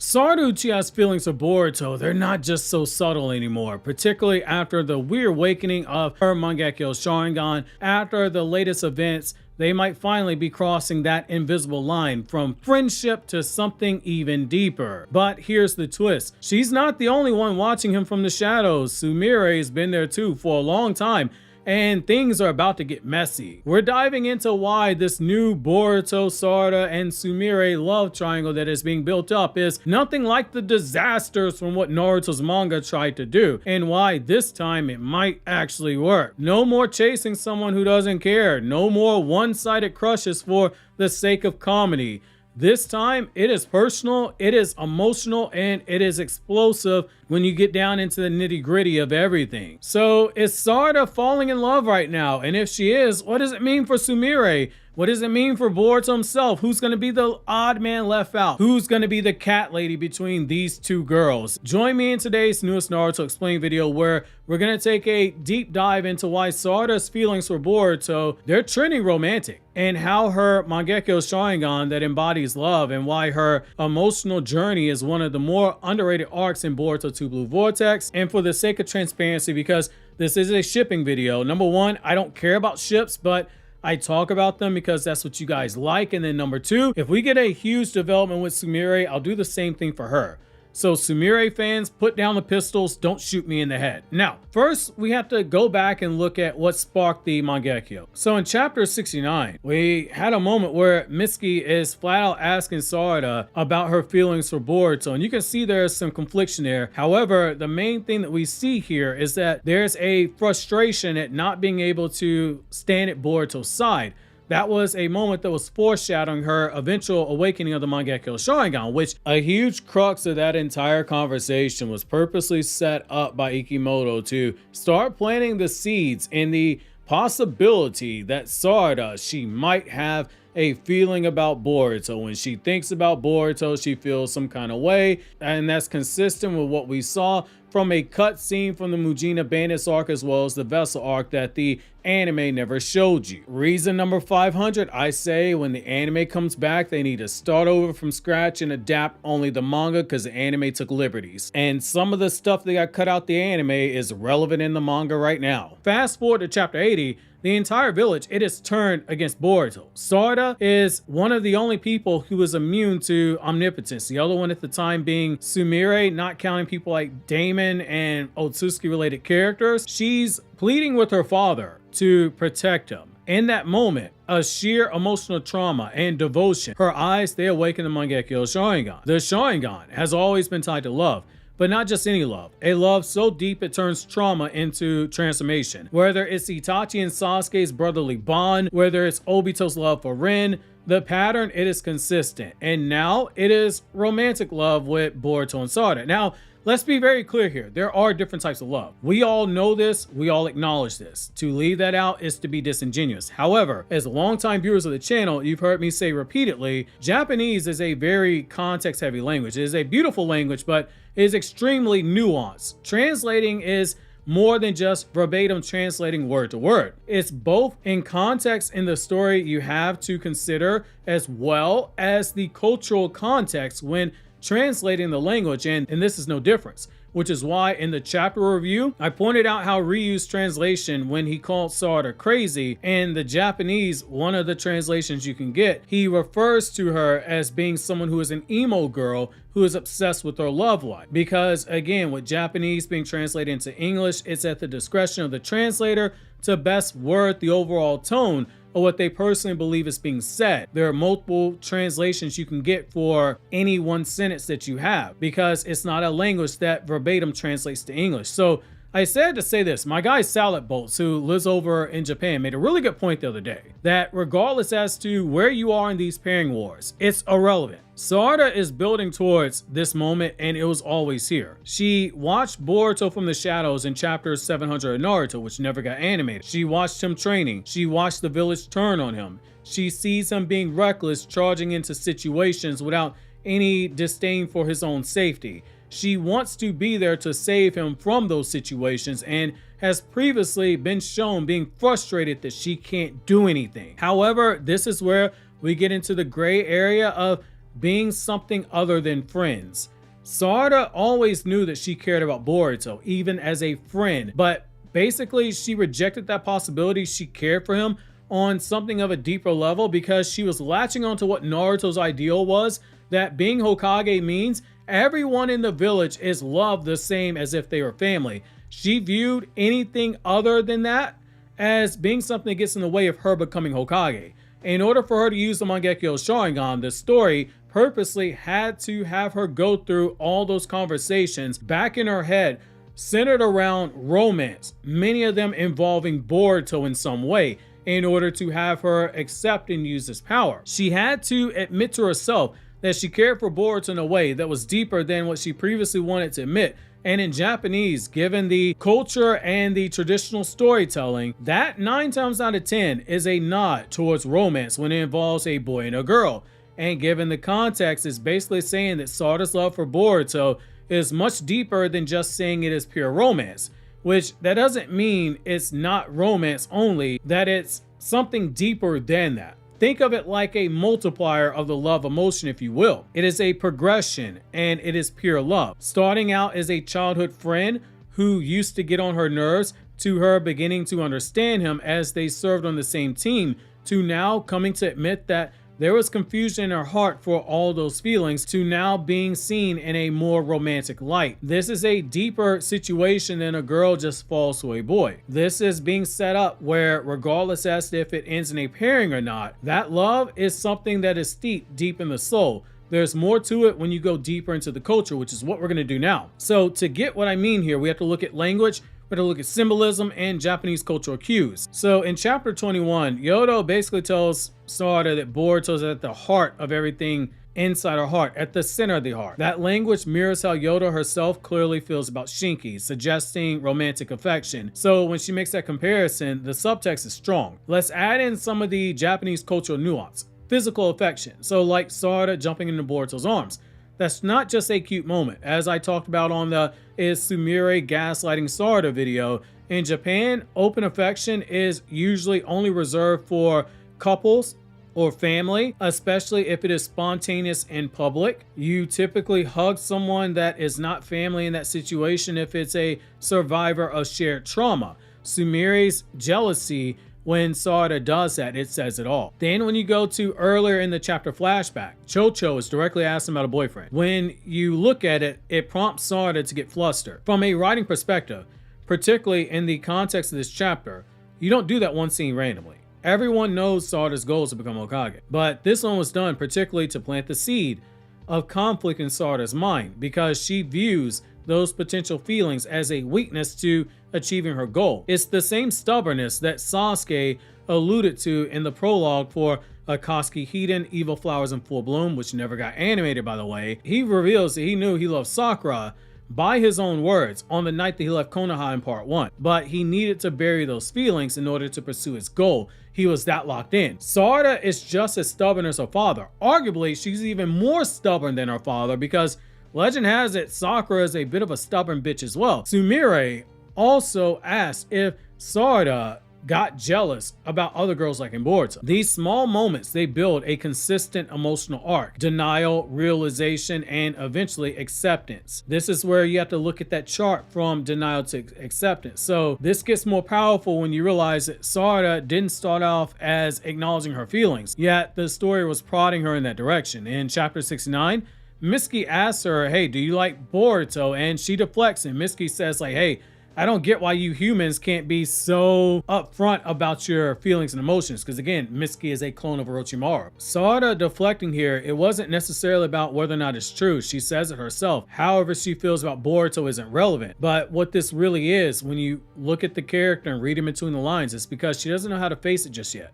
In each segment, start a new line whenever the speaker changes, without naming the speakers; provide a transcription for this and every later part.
Sarada Uchiha's feelings for Boruto, they're not just so subtle anymore, particularly after the weird awakening of her Mangekyo Sharingan. After the latest events, they might finally be crossing that invisible line from friendship to something even deeper. But here's the twist. She's not the only one watching him from the shadows. Sumire has been there too for a long time, and things are about to get messy. We're diving into why this new Boruto, Sarada, and Sumire love triangle that is being built up is nothing like the disasters from what Naruto's manga tried to do, and why this time it might actually work. No more chasing someone who doesn't care. No more one-sided crushes for the sake of comedy. This time, it is personal, it is emotional, and it is explosive when you get down into the nitty-gritty of everything. So, is Sarada falling in love right now? And if she is, what does it mean for Sumire? What does it mean for Boruto himself? Who's going to be the odd man left out? Who's going to be the cat lady between these two girls? Join me in today's newest Naruto Explained video, where we're going to take a deep dive into why Sarada's feelings for Boruto, they're trending romantic, and how her Mangekyo Sharingan that embodies love, and why her emotional journey is one of the more underrated arcs in Boruto 2 Blue Vortex. And for the sake of transparency, because this is a shipping video, number one, I don't care about ships, but I talk about them because that's what you guys like. And then number two, if we get a huge development with Sumire, I'll do the same thing for her. So Sumire fans, put down the pistols, don't shoot me in the head. Now, first we have to go back and look at what sparked the Mangekyo. So in chapter 69, we had a moment where Mitsuki is flat out asking Sarada about her feelings for Boruto, and you can see there's some confliction there. However, the main thing that we see here is that there's a frustration at not being able to stand at Boruto's side. That was a moment that was foreshadowing her eventual awakening of the Mangekyo Sharingan, which a huge crux of that entire conversation was purposely set up by Ikemoto to start planting the seeds in the possibility that Sarada, she might have a feeling about Boruto. When she thinks about Boruto, she feels some kind of way, and that's consistent with what we saw from a cut scene from the Mujina Bandits arc, as well as the Vessel arc that the anime never showed you. Reason number 500, I say when the anime comes back, they need to start over from scratch and adapt only the manga, because the anime took liberties. And some of the stuff they got cut out the anime is relevant in the manga right now. Fast forward to chapter 80, the entire village, it is turned against Boruto. Sarada is one of the only people who is immune to omnipotence. The other one at the time being Sumire, not counting people like Damon and Otsutsuki related characters. She's pleading with her father to protect him. In that moment, a sheer emotional trauma and devotion, her eyes, they awaken the Mangekyo Sharingan. The Sharingan has always been tied to love. But not just any love, a love so deep it turns trauma into transformation. Whether it's Itachi and Sasuke's brotherly bond, whether it's Obito's love for Rin, the pattern, it is consistent. And now it is romantic love with Boruto and Sarada. Now, let's be very clear here. There are different types of love. We all know this. We all acknowledge this. To leave that out is to be disingenuous. However, as longtime viewers of the channel, you've heard me say repeatedly, Japanese is a very context-heavy language. It is a beautiful language, but it is extremely nuanced. Translating is more than just verbatim translating word to word. It's both in context in the story you have to consider, as well as the cultural context when translating the language, and this is no difference, which is why in the chapter review, I pointed out how Ryu's translation, when he called Sarada crazy, in the Japanese, one of the translations you can get, he refers to her as being someone who is an emo girl who is obsessed with her love life. Because again, with Japanese being translated into English, it's at the discretion of the translator to best word the overall tone of what they personally believe is being said. There are multiple translations you can get for any one sentence that you have, because it's not a language that verbatim translates to English. So I said to say this, my guy Salad Bolts, who lives over in Japan, made a really good point the other day, that regardless as to where you are in these pairing wars, it's irrelevant. Sarada is building towards this moment, and it was always here. She watched Boruto from the shadows in chapter 700 of Naruto, which never got animated. She watched him training. She watched the village turn on him. She sees him being reckless, charging into situations without any disdain for his own safety. She wants to be there to save him from those situations, and has previously been shown being frustrated that she can't do anything. However, this is where we get into the gray area of being something other than friends. Sarada always knew that she cared about Boruto, even as a friend, but basically she rejected that possibility she cared for him on something of a deeper level because she was latching onto what Naruto's ideal was, that being Hokage means everyone in the village is loved the same as if they were family. She viewed anything other than that as being something that gets in the way of her becoming Hokage. In order for her to use the Mangekyo Sharingan, the story purposely had to have her go through all those conversations back in her head centered around romance, many of them involving Boruto in some way, in order to have her accept and use this power. She had to admit to herself that she cared for Boruto in a way that was deeper than what she previously wanted to admit. And in Japanese, given the culture and the traditional storytelling, that 9 times out of 10 is a nod towards romance when it involves a boy and a girl. And given the context, it's basically saying that Sarada's love for Boruto is much deeper than just saying it is pure romance, which that doesn't mean it's not romance only, that it's something deeper than that. Think of it like a multiplier of the love emotion, if you will. It is a progression and it is pure love. Starting out as a childhood friend who used to get on her nerves, to her beginning to understand him as they served on the same team, to now coming to admit that there was confusion in her heart for all those feelings, to now being seen in a more romantic light. This is a deeper situation than a girl just falls to a boy. This is being set up where, regardless as to if it ends in a pairing or not, that love is something that is steeped deep in the soul. There's more to it when you go deeper into the culture, which is what we're going to do now. So to get what I mean here, we have to look at language, we have to look at symbolism and Japanese cultural cues. So in chapter 21, Yodo basically tells Sarada that Boruto is at the heart of everything inside her heart, at the center of the heart. That language mirrors how Yodo herself clearly feels about Shinki, suggesting romantic affection. So when she makes that comparison, the subtext is strong. Let's add in some of the Japanese cultural nuance. Physical affection. So like Sarada jumping into Boruto's arms. That's not just a cute moment. As I talked about on the Is Sumire Gaslighting Sarada video, in Japan, open affection is usually only reserved for couples or family, especially if it is spontaneous in public. You typically hug someone that is not family in that situation if it's a survivor of shared trauma. Sumire's jealousy, when Sarada does that, it says it all. Then when you go to earlier in the chapter flashback, Chocho is directly asking about a boyfriend. When you look at it, it prompts Sarada to get flustered. From a writing perspective, particularly in the context of this chapter, you don't do that one scene randomly. Everyone knows Sarada's goal is to become Hokage, but this one was done particularly to plant the seed of conflict in Sarada's mind, because she views those potential feelings as a weakness to achieving her goal. It's the same stubbornness that Sasuke alluded to in the prologue for Akatsuki Hiden, Evil Flowers in Full Bloom, which never got animated, by the way. He reveals that he knew he loved Sakura by his own words on the night that he left Konoha in part 1, but he needed to bury those feelings in order to pursue his goal. He was that locked in. Sarada is just as stubborn as her father. Arguably, she's even more stubborn than her father, because legend has it Sakura is a bit of a stubborn bitch as well. Sumire also asked if Sarada got jealous about other girls like in Boruto. These small moments, they build a consistent emotional arc: denial, realization, and eventually acceptance. This is where you have to look at that chart from denial to acceptance. So this gets more powerful when you realize that Sarada didn't start off as acknowledging her feelings, yet the story was prodding her in that direction. In chapter 69, Mitsuki asks her, hey, do you like Boruto? And she deflects, and Mitsuki says like, hey, I don't get why you humans can't be so upfront about your feelings and emotions, because again, Mitsuki is a clone of Orochimaru. Sarada deflecting here, it wasn't necessarily about whether or not it's true. She says it herself. However she feels about Boruto isn't relevant. But what this really is, when you look at the character and read in between the lines, it's because she doesn't know how to face it just yet.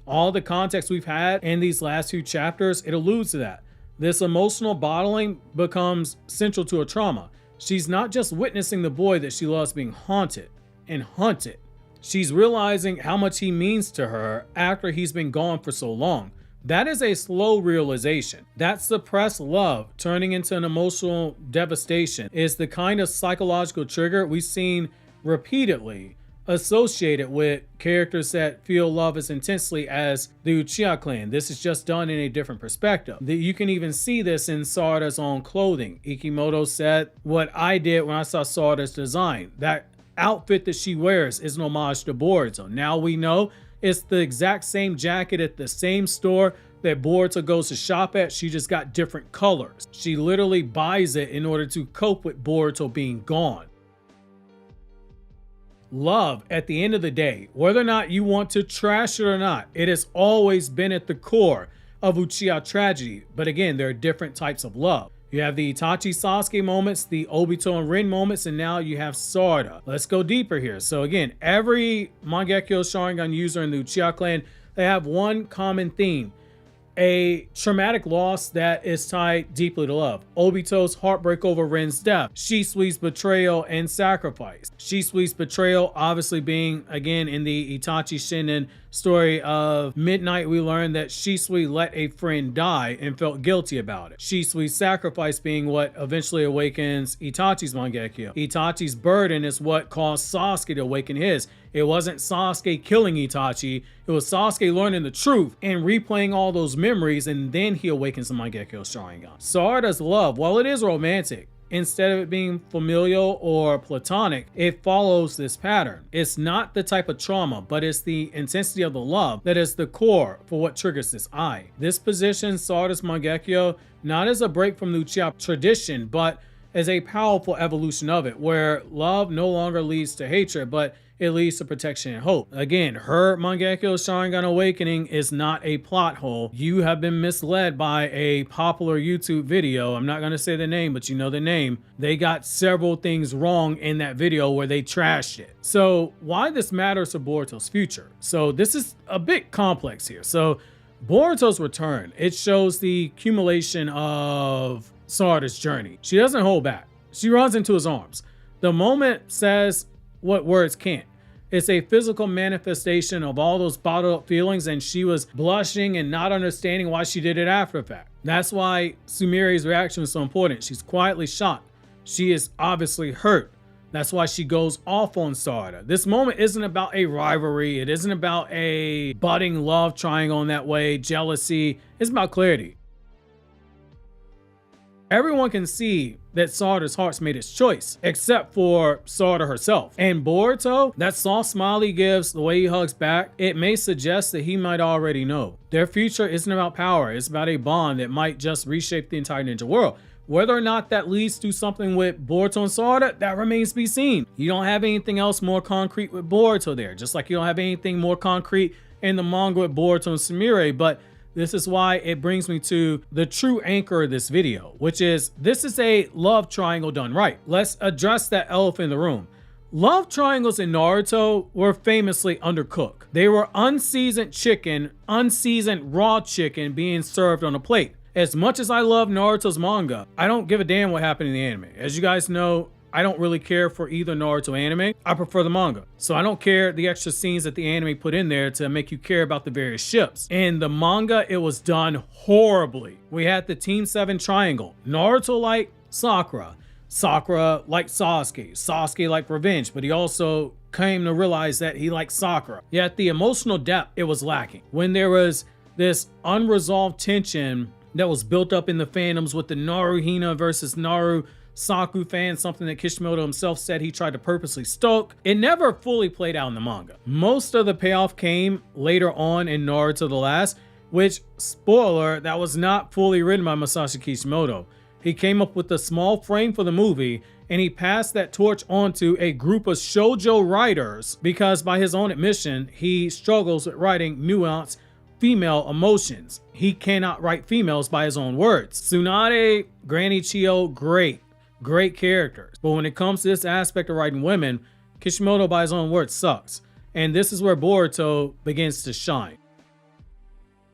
All the context we've had in these last few chapters, it alludes to that. This emotional bottling becomes central to her trauma. She's not just witnessing the boy that she loves being haunted and hunted. She's realizing how much he means to her after he's been gone for so long. That is a slow realization. That suppressed love turning into an emotional devastation is the kind of psychological trigger we've seen repeatedly associated with characters that feel love as intensely as the Uchiha clan. This is just done in a different perspective. You can even see this in Sarada's own clothing. Ikemoto said, "What I did when I saw Sarada's design, that outfit that she wears is an homage to Boruto." Now we know it's the exact same jacket at the same store that Boruto goes to shop at. She just got different colors. She literally buys it in order to cope with Boruto being gone. Love, at the end of the day, whether or not you want to trash it or not, it has always been at the core of Uchiha tragedy. But again, there are different types of love. You have the Itachi Sasuke moments, the Obito and Rin moments, and now you have Sarada. Let's go deeper here. So again, every Mangekyo Sharingan user in the Uchiha clan, they have one common theme: a traumatic loss that is tied deeply to love. Obito's heartbreak over Ren's death, Shisui's betrayal and sacrifice. Shisui's betrayal obviously being, again, in the Itachi Shinen story of Midnight, we learned that Shisui let a friend die and felt guilty about it. Shisui's sacrifice being what eventually awakens Itachi's Mangekyo. Itachi's burden is what caused Sasuke to awaken his. It wasn't Sasuke killing Itachi, it was Sasuke learning the truth and replaying all those memories, and then he awakens the Mangekyo Sharingan. Sarada's love, while it is romantic, instead of it being familial or platonic, it follows this pattern. It's not the type of trauma, but it's the intensity of the love that is the core for what triggers this eye. This positions Sarada's Mangekyo not as a break from the Uchiha tradition, but as a powerful evolution of it, where love no longer leads to hatred, but it leads to protection and hope. Again, her Mangekyo Sharingan awakening is not a plot hole. You have been misled by a popular YouTube video. I'm not going to say the name, but you know the name. They got several things wrong in that video where they trashed it. So why this matters to Boruto's future? So this is a bit complex here. So Boruto's return, it shows the accumulation of Sarada's journey. She doesn't hold back. She runs into his arms. The moment says what words can't. It's a physical manifestation of all those bottled up feelings, and she was blushing and not understanding why she did it after the fact. That's why Sumire's reaction is so important. She's quietly shocked. She is obviously hurt. That's why she goes off on Sarada. This moment isn't about a rivalry. It isn't about a budding love triangle in that way, jealousy. It's about clarity. Everyone can see that Sarada's heart's made its choice, except for Sarada herself. And Boruto, that soft smile he gives, the way he hugs back, it may suggest that he might already know. Their future isn't about power, it's about a bond that might just reshape the entire ninja world. Whether or not that leads to something with Boruto and Sarada, that remains to be seen. You don't have anything else more concrete with Boruto there, just like you don't have anything more concrete in the manga with Boruto and Sumire, but this is why it brings me to the true anchor of this video, which is this is a love triangle done right. Let's address that elephant in the room. Love triangles in Naruto were famously undercooked. They were unseasoned chicken, unseasoned raw chicken being served on a plate. As much as I love Naruto's manga, I don't give a damn what happened in the anime. As you guys know, I don't really care for either Naruto anime. I prefer the manga. So I don't care the extra scenes that the anime put in there to make you care about the various ships. In the manga, it was done horribly. We had the Team 7 triangle. Naruto liked Sakura. Sakura liked Sasuke. Sasuke liked revenge, but he also came to realize that he liked Sakura. Yet the emotional depth, it was lacking. When there was this unresolved tension that was built up in the fandoms with the Naruhina versus Naru Saku fan, something that Kishimoto himself said he tried to purposely stoke, it never fully played out in the manga. Most of the payoff came later on in Naruto the Last, which, spoiler, that was not fully written by Masashi Kishimoto. He came up with a small frame for the movie, and he passed that torch on to a group of shoujo writers because, by his own admission, he struggles with writing nuanced female emotions. He cannot write females by his own words. Tsunade, Granny Chio, great characters. But when it comes to this aspect of writing women, Kishimoto by his own words sucks. And this is where Boruto begins to shine.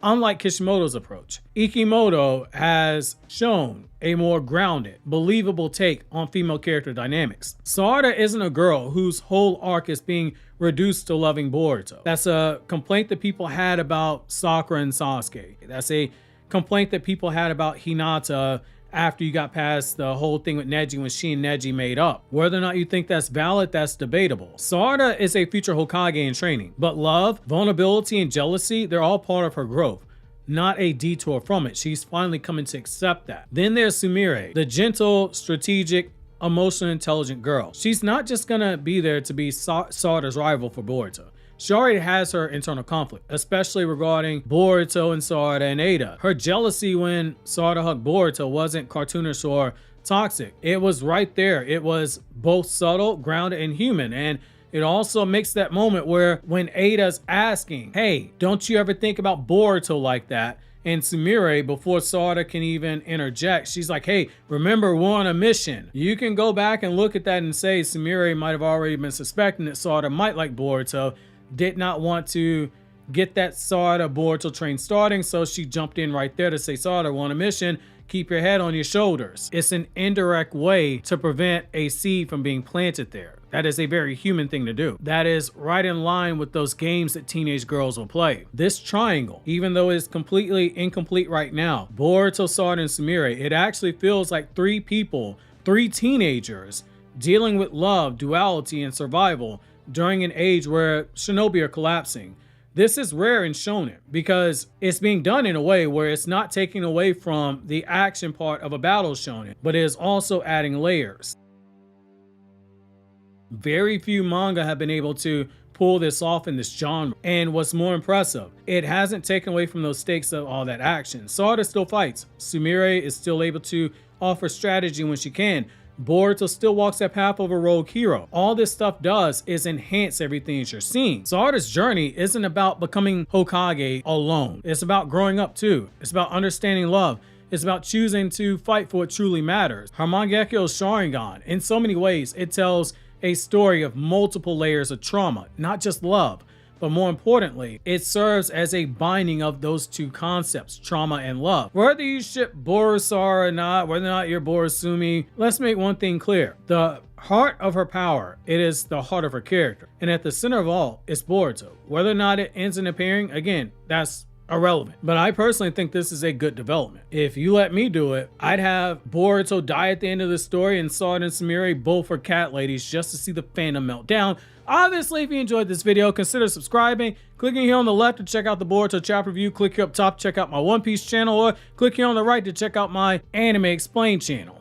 Unlike Kishimoto's approach, Ikemoto has shown a more grounded, believable take on female character dynamics. Sarada isn't a girl whose whole arc is being reduced to loving Boruto. That's a complaint that people had about Sakura and Sasuke. That's a complaint that people had about Hinata after you got past the whole thing with Neji when she and Neji made up. Whether or not you think that's valid, that's debatable. Sarada is a future Hokage in training, but love, vulnerability, and jealousy, they're all part of her growth, not a detour from it. She's finally coming to accept that. Then there's Sumire, the gentle, strategic, emotionally intelligent girl. She's not just gonna be there to be Sarada's rival for Boruto. She already has her internal conflict, especially regarding Boruto and Sarada and Ada. Her jealousy when Sarada hugged Boruto wasn't cartoonish or toxic. It was right there. It was both subtle, grounded, and human. And it also makes that moment where when Ada's asking, hey, don't you ever think about Boruto like that? And Sumire, before Sarada can even interject, she's like, hey, remember, we're on a mission. You can go back and look at that and say Sumire might have already been suspecting that Sarada might like Boruto, did not want to get that Sarada Boruto train starting, so she jumped in right there to say, Sarada, we're on a mission, keep your head on your shoulders. It's an indirect way to prevent a seed from being planted there. That is a very human thing to do. That is right in line with those games that teenage girls will play. This triangle, even though it's completely incomplete right now, Boruto, Sarada, and Sumire, it actually feels like three people, three teenagers dealing with love, duality, and survival during an age where shinobi are collapsing. This is rare in shonen because it's being done in a way where it's not taking away from the action part of a battle shonen, but it is also adding layers. Very few manga have been able to pull this off in this genre. And what's more impressive, it hasn't taken away from those stakes of all that action. Sarada still fights. Sumire is still able to offer strategy when she can. Boruto still walks that path of a rogue hero. All this stuff does is enhance everything that you're seeing. Sarada's journey isn't about becoming Hokage alone. It's about growing up too. It's about understanding love. It's about choosing to fight for what truly matters. Her Mangekyo Sharingan, in so many ways, it tells a story of multiple layers of trauma, not just love, but more importantly, it serves as a binding of those two concepts, trauma and love. Whether you ship Borosara or not, whether or not you're Borosumi, let's make one thing clear. The heart of her power, it is the heart of her character. And at the center of all is Boruto. Whether or not it ends in appearing, again, that's irrelevant. But I personally think this is a good development. If you let me do it, I'd have Boruto die at the end of the story and Sarada and Sumire both are cat ladies just to see the fandom melt down. Obviously, if you enjoyed this video, consider subscribing. Clicking here on the left to check out the Boruto chapter review. Click here up top to check out my One Piece channel, or click here on the right to check out my Anime Explained channel.